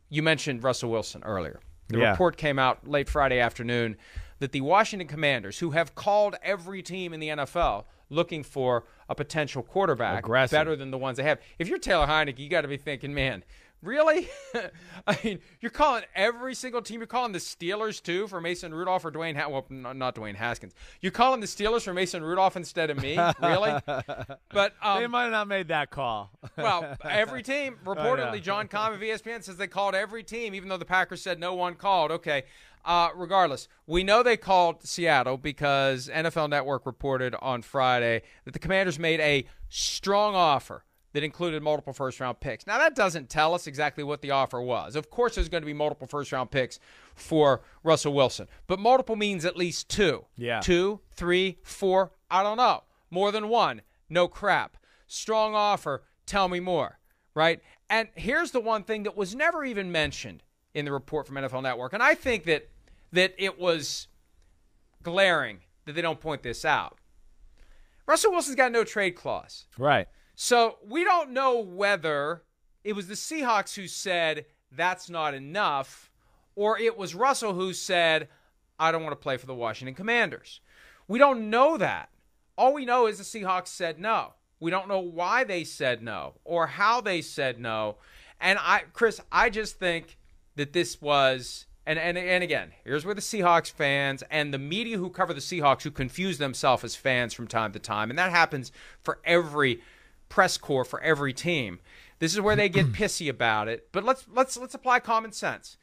you mentioned Russell Wilson earlier. The report came out late Friday afternoon that the Washington Commanders, who have called every team in the NFL looking for a potential quarterback better than the ones they have. If you're Taylor Heineke, you got to be thinking, man, really? I mean, you're calling every single team. You're calling the Steelers, too, for Mason Rudolph or Dwayne not Dwayne Haskins. You're calling the Steelers for Mason Rudolph instead of me? Really? But they might have not made that call. Well, every team, reportedly, John Comm of ESPN says they called every team, even though the Packers said no one called. Okay. Regardless, we know they called Seattle because NFL Network reported on Friday that the Commanders made a strong offer that included multiple first-round picks. Now, that doesn't tell us exactly what the offer was. Of course, there's going to be multiple first-round picks for Russell Wilson, but multiple means at least two. Yeah. 2, 3, 4, I don't know. More than one, no crap. Strong offer, tell me more, right? And here's the one thing that was never even mentioned in the report from NFL Network, and I think that it was glaring that they don't point this out. Russell Wilson's got no trade clause. Right. So we don't know whether it was the Seahawks who said that's not enough, or it was Russell who said, I don't want to play for the Washington Commanders. We don't know that. All we know is the Seahawks said no. We don't know why they said no or how they said no. And Chris, I just think that this was, and again, here's where the Seahawks fans and the media who cover the Seahawks who confuse themselves as fans from time to time, and that happens for every press corps for every team. This is where they get pissy about it. But let's apply common sense.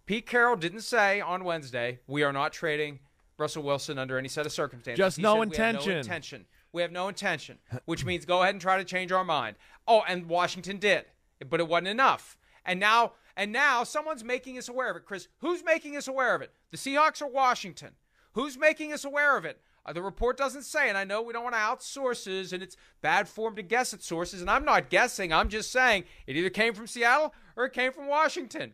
Pete Carroll didn't say on Wednesday, we are not trading Russell Wilson under any set of circumstances. Just no intention. We have no intention, which means go ahead and try to change our mind. Oh, and Washington did, but it wasn't enough. And now someone's making us aware of it. Chris, who's making us aware of it? The Seahawks or Washington? Who's making us aware of it? The report doesn't say, and I know we don't want to out sources, and it's bad form to guess at sources, and I'm not guessing. I'm just saying it either came from Seattle or it came from Washington.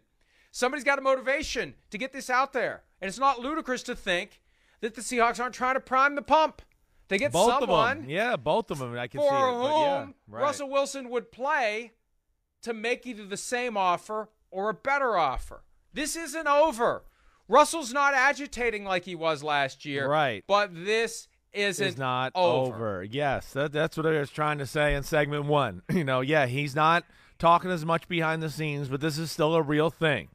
Somebody's got a motivation to get this out there, and it's not ludicrous to think that the Seahawks aren't trying to prime the pump. They get both someone. Of them. Yeah, both of them. I can see it. For whom yeah, right. Russell Wilson would play to make either the same offer or a better offer. This isn't over. Russell's not agitating like he was last year. Right. But this isn't not over. Yes, that's what I was trying to say in segment one. He's not talking as much behind the scenes, but this is still a real thing.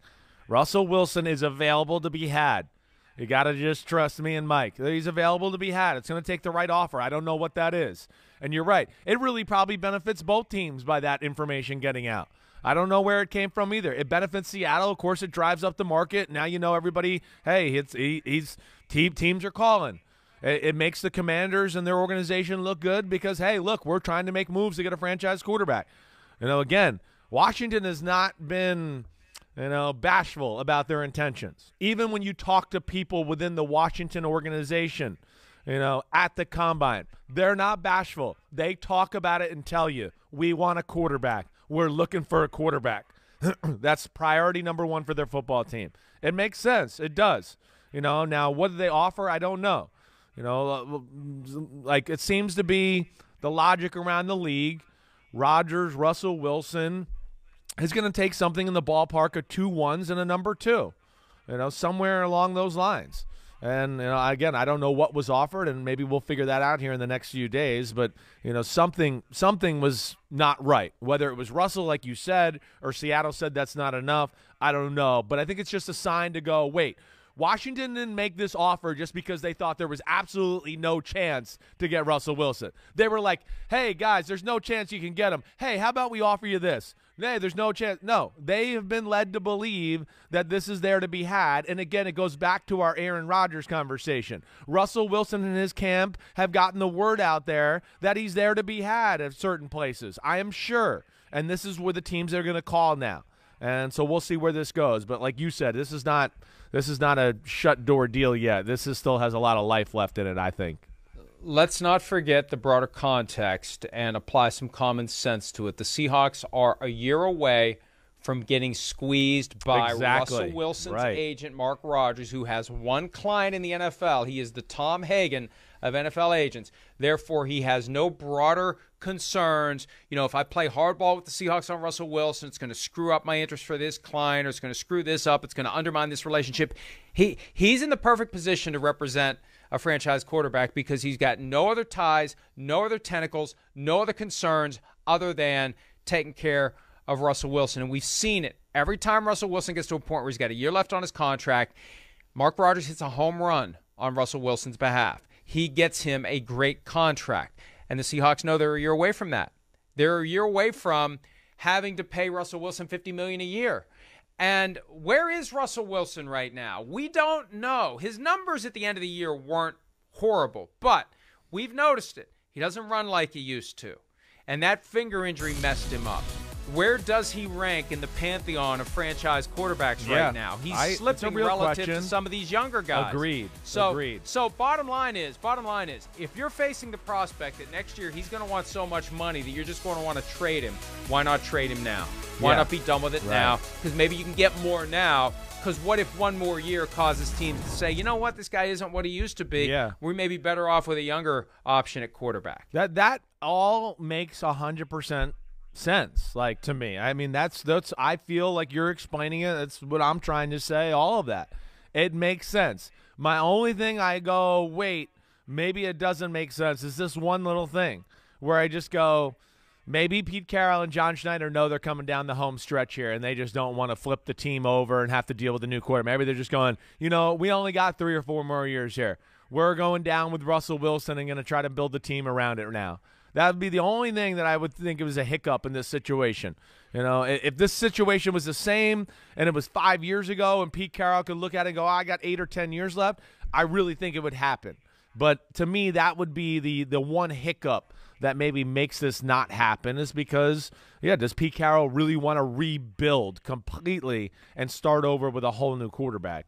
Russell Wilson is available to be had. You got to just trust me and Mike. He's available to be had. It's going to take the right offer. I don't know what that is. And you're right. It really probably benefits both teams by that information getting out. I don't know where it came from either. It benefits Seattle. Of course, it drives up the market. Now you know everybody, hey, teams are calling. It makes the Commanders and their organization look good because, hey, look, we're trying to make moves to get a franchise quarterback. Again, Washington has not been, bashful about their intentions. Even when you talk to people within the Washington organization, at the combine, they're not bashful. They talk about it and tell you, we want a quarterback. We're looking for a quarterback. That's priority number one for their football team. It makes sense. It does. Now what do they offer? I don't know. Like it seems to be the logic around the league. Rodgers, Russell Wilson is going to take something in the ballpark of 2 1s and a number 2, somewhere along those lines. And, again, I don't know what was offered, and maybe we'll figure that out here in the next few days. But, something was not right. Whether it was Russell, like you said, or Seattle said that's not enough, I don't know. But I think it's just a sign to go, wait, Washington didn't make this offer just because they thought there was absolutely no chance to get Russell Wilson. They were like, hey, guys, there's no chance you can get him. Hey, how about we offer you this? Hey, there's no chance. No, they have been led to believe that this is there to be had. And again, it goes back to our Aaron Rodgers conversation. Russell Wilson and his camp have gotten the word out there that he's there to be had at certain places. I am sure. And this is where the teams are going to call now. And so we'll see where this goes. But like you said, this is not a shut door deal yet. This still has a lot of life left in it, I think. Let's not forget the broader context and apply some common sense to it. The Seahawks are a year away from getting squeezed by Exactly. Russell Wilson's Right. agent, Mark Rodgers, who has one client in the NFL. He is the Tom Hagen of NFL agents. Therefore, he has no broader concerns. You know, if I play hardball with the Seahawks on Russell Wilson, it's going to screw up my interest for this client, or it's going to screw this up. It's going to undermine this relationship. He's in the perfect position to represent a franchise quarterback because he's got no other ties, no other tentacles, no other concerns other than taking care of Russell Wilson. And we've seen it. Every time Russell Wilson gets to a point where he's got a year left on his contract, Mark Rodgers hits a home run on Russell Wilson's behalf. He gets him a great contract. And the Seahawks know they're a year away from that. They're a year away from having to pay Russell Wilson $50 million a year. And where is Russell Wilson right now? We don't know. His numbers at the end of the year weren't horrible, but we've noticed it. He doesn't run like he used to. And that finger injury messed him up. Where does he rank in the pantheon of franchise quarterbacks right now? He's slipping relative to some of these younger guys. Agreed. So bottom line is, if you're facing the prospect that next year he's going to want so much money that you're just going to want to trade him, why not trade him now? Why not be done with it now? Because maybe you can get more now. Because what if one more year causes teams to say, you know what, this guy isn't what he used to be. Yeah. We may be better off with a younger option at quarterback. That all makes 100% sense, like, to me. I mean, that's I feel like you're explaining it. That's what I'm trying to say. All of that, it makes sense. My only thing I go, wait, maybe it doesn't make sense, is this one little thing where I just go, maybe Pete Carroll and John Schneider know they're coming down the home stretch here, and they just don't want to flip the team over and have to deal with the new quarterback. Maybe they're just going, you know, we only got 3 or 4 more years here. We're going down with Russell Wilson and going to try to build the team around it now. That would be the only thing that I would think it was a hiccup in this situation. You know, if this situation was the same and it was 5 years ago and Pete Carroll could look at it and go, I got 8 or 10 years left, I really think it would happen. But to me, that would be the one hiccup that maybe makes this not happen, is because, does Pete Carroll really want to rebuild completely and start over with a whole new quarterback?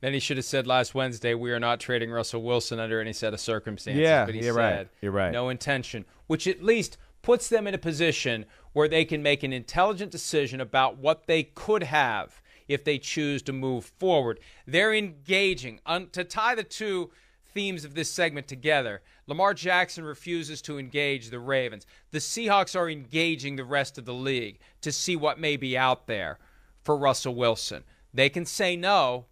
Then he should have said last Wednesday, we are not trading Russell Wilson under any set of circumstances. Yeah, but he you're said, right. No intention, which at least puts them in a position where they can make an intelligent decision about what they could have if they choose to move forward. They're engaging. To tie the two themes of this segment together, Lamar Jackson refuses to engage the Ravens. The Seahawks are engaging the rest of the league to see what may be out there for Russell Wilson. They can say no,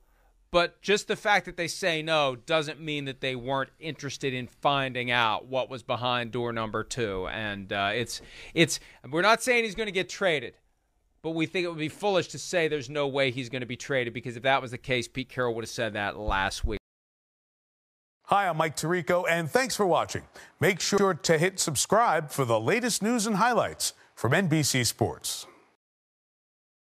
but just the fact that they say no doesn't mean that they weren't interested in finding out what was behind door number 2. And we're not saying he's going to get traded, but we think it would be foolish to say there's no way he's going to be traded, because if that was the case, Pete Carroll would have said that last week. Hi, I'm Mike Tirico, and thanks for watching. Make sure to hit subscribe for the latest news and highlights from NBC Sports.